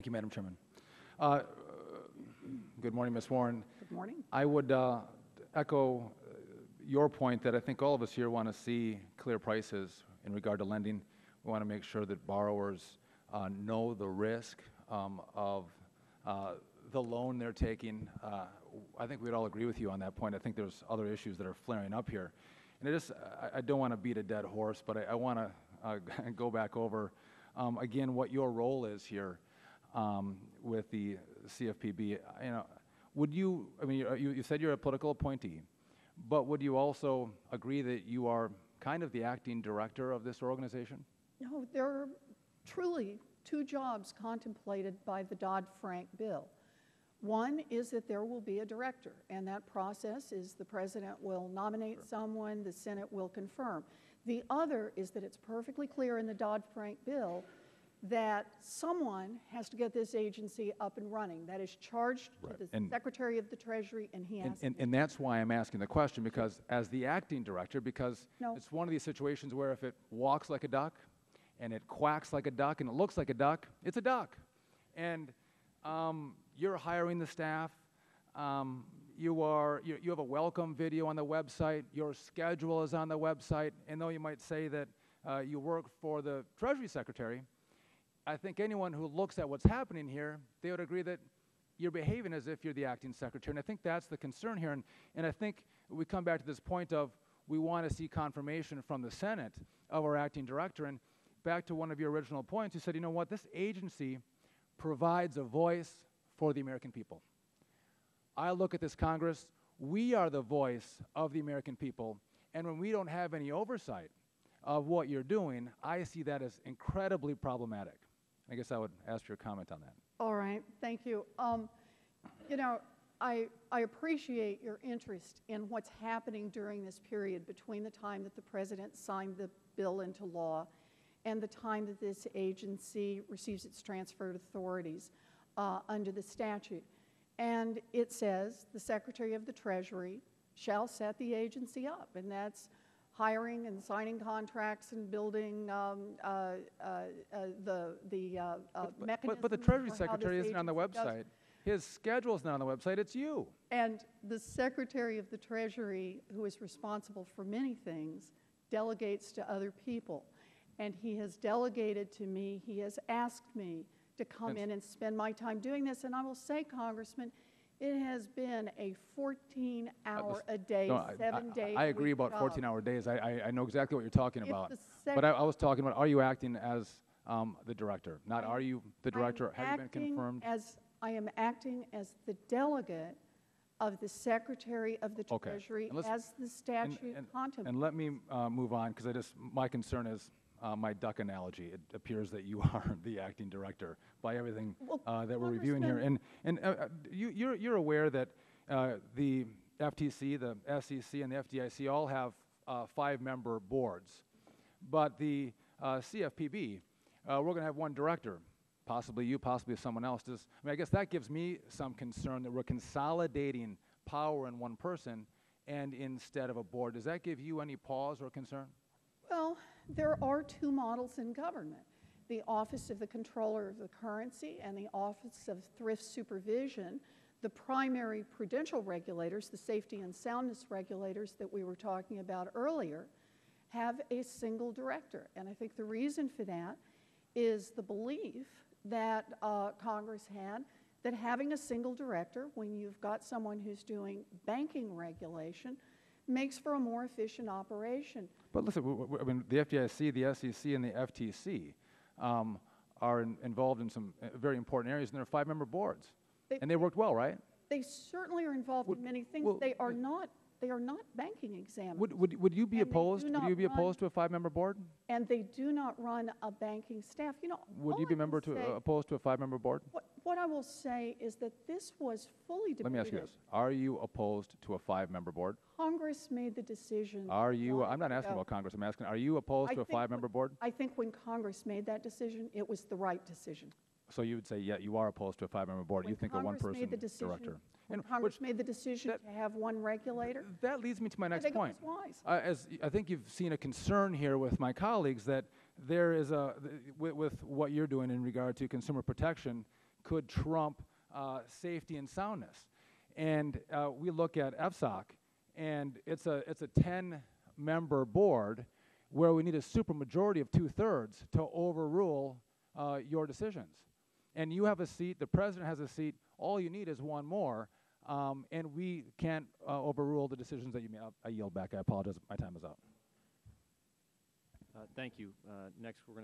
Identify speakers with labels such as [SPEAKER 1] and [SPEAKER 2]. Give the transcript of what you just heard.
[SPEAKER 1] Thank you, Madam Chairman. Uh, Good morning, Ms. Warren.
[SPEAKER 2] Good morning.
[SPEAKER 1] I would echo your point that I think all of us here want to see clear prices in regard to lending. We want to make sure that borrowers know the risk of the loan they're taking. I think we'd all agree with you on that point. I think there's other issues that are flaring up here. And I don't want to beat a dead horse, but I want to go back over again what your role is here with the CFPB. You know, would you, I mean, you said you're a political appointee, but would you also agree that you are kind of the acting director of this organization?
[SPEAKER 2] No, there are truly two jobs contemplated by the Dodd-Frank bill. One is that there will be a director, and that process is the president will nominate someone, the Senate will confirm. The other is that it's perfectly clear in the Dodd-Frank bill that someone has to get this agency up and running. That is charged to the Secretary of the Treasury, and he has
[SPEAKER 1] and that's why I'm asking the question, because as the acting director, because it's one of these situations where if it walks like a duck, and it quacks like a duck, and it looks like a duck, it's a duck. And you're hiring the staff. You have a welcome video on the website. Your schedule is on the website. And though you might say that you work for the Treasury Secretary, I think anyone who looks at what's happening here, they would agree that you're behaving as if you're the acting secretary. And I think that's the concern here. And I think we come back to this point of we want to see confirmation from the Senate of our acting director. And back to one of your original points, you said, you know what, this agency provides a voice for the American people. I look at this Congress, we are the voice of the American people. And when we don't have any oversight of what you're doing, I see that as incredibly problematic. I guess I would ask your comment on that.
[SPEAKER 2] All right, thank you. You know, I appreciate your interest in what's happening during this period between the time that the President signed the bill into law and the time that this agency receives its transferred authorities under the statute. And it says the Secretary of the Treasury shall set the agency up, and that's hiring and signing contracts and building mechanisms.
[SPEAKER 1] But the Treasury Secretary isn't on the website. His schedule's not on the website, it's you.
[SPEAKER 2] And the Secretary of the Treasury, who is responsible for many things, delegates to other people. And he has delegated to me, he has asked me to come in and spend my time doing this. And I will say, Congressman, it has been a 14-hour-a-day, 7-day.
[SPEAKER 1] I agree about 14-hour days. I know exactly what you're talking about. But I was talking about, are you acting as the director? Not are you the director? Have you been confirmed?
[SPEAKER 2] I am acting as the delegate of the Secretary of the Treasury as the statute contemplates.
[SPEAKER 1] And let me move on, because my concern is my duck analogy. It appears that you are the acting director by everything that we're reviewing here. And you're aware that the FTC, the SEC, and the FDIC all have 5-member boards. But the CFPB, we're going to have one director, possibly you, possibly someone else. I guess that gives me some concern that we're consolidating power in one person and instead of a board. Does that give you any pause or concern?
[SPEAKER 2] Well, there are two models in government. The Office of the Comptroller of the Currency and the Office of Thrift Supervision, the primary prudential regulators, the safety and soundness regulators that we were talking about earlier, have a single director. And I think the reason for that is the belief that Congress had that having a single director, when you've got someone who's doing banking regulation, makes for a more efficient operation.
[SPEAKER 1] But listen, I mean, the FDIC, the SEC, and the FTC are involved in some very important areas, and they're 5-member boards. And they worked well, right?
[SPEAKER 2] They certainly are involved in many things. They are not banking examiners.
[SPEAKER 1] Would you be opposed? Would you be opposed to a 5-member board?
[SPEAKER 2] And they do not run a banking staff. You know,
[SPEAKER 1] would you be opposed to a 5-member board?
[SPEAKER 2] What I will say is that this was fully debated.
[SPEAKER 1] Let me ask you this: are you opposed to a 5-member board?
[SPEAKER 2] Congress made the decision.
[SPEAKER 1] Are you? I'm not asking about Congress. I'm asking: are you opposed to a 5-member board?
[SPEAKER 2] I think when Congress made that decision, it was the right decision.
[SPEAKER 1] So you would say, yeah, you are opposed to a 5-member board. You think a one-person director.
[SPEAKER 2] When Congress made the decision to have one regulator.
[SPEAKER 1] That leads me to my next point.
[SPEAKER 2] I think it was
[SPEAKER 1] wise. I think you've seen a concern here with my colleagues that there is with what you're doing in regard to consumer protection, could trump safety and soundness. And we look at FSOC, and it's a 10-member board where we need a supermajority of 2/3 to overrule your decisions. And you have a seat, the president has a seat, all you need is one more, and we can't overrule the decisions that you made. I yield back. I apologize, my time is up.
[SPEAKER 3] Thank you. Next, we're going to